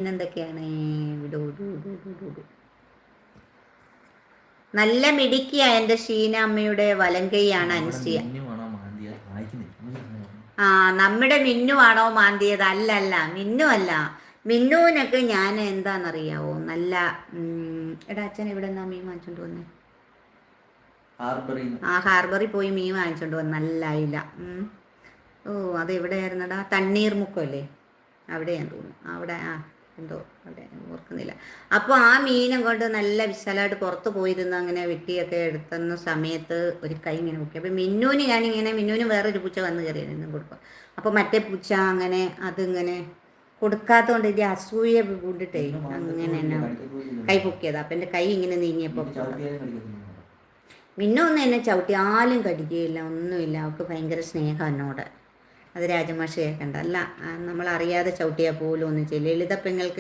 പിന്നെന്തൊക്കെയാണ്? നല്ല മിടുക്കിയ എൻ്റെ ഷീന അമ്മയുടെ വലങ്കൈയാണ് അൻസിയ. ആ, നമ്മുടെ മിന്നു ആണോ മാന്തിയത്? അല്ലല്ല, മിന്നു അല്ല. മിന്നുവിനൊക്കെ ഞാൻ എന്താണെന്നറിയാവോ, നല്ല എടാ അച്ഛൻ ഇവിടെ നിന്നാ മീൻ വാങ്ങിച്ചോണ്ട് വന്നേ? ഹാർബറിൽ പോയി മീൻ വാങ്ങിച്ചോണ്ട് വന്ന് നല്ല അയില. ഓ, അത് എവിടെയായിരുന്നടാ? തണ്ണീർമുക്കല്ലേ, അവിടെയാന്ന് തോന്നുന്നു. അവിടെ എന്തോ അവിടെ ഓർക്കുന്നില്ല. അപ്പോൾ ആ മീനും കൊണ്ട് നല്ല വിശാലമായിട്ട് പുറത്ത് പോയിരുന്ന് അങ്ങനെ വെട്ടിയൊക്കെ എടുത്തുന്ന സമയത്ത് ഒരു കൈ ഇങ്ങനെ മുക്കി. അപ്പോൾ മിന്നുവിന് വേറൊരു പൂച്ച വന്ന് കയറി നിന്നും കൊടുക്കും. അപ്പോൾ മറ്റേ പൂച്ച അങ്ങനെ അതിങ്ങനെ കൊടുക്കാത്തതുകൊണ്ട് ഇത് അസൂയ കൊണ്ടിട്ടേ അങ്ങനെ തന്നെ കൈ പൊക്കിയത്. അപ്പം എൻ്റെ കൈ ഇങ്ങനെ നീങ്ങിയപ്പോൾ മിന്നു ഒന്നും എന്നെ ചവിട്ടിയാലും കടിക്കുകയില്ല, ഒന്നുമില്ല. അവൾക്ക് ഭയങ്കര സ്നേഹം എന്നോട്. അത് രാജമാഷ കേൾക്കണ്ട. അല്ല, നമ്മളറിയാതെ ചവിട്ടിയാൽ പോലും ഒന്നും ചെയ്യില്ല. ലളിത പെങ്ങൾക്ക്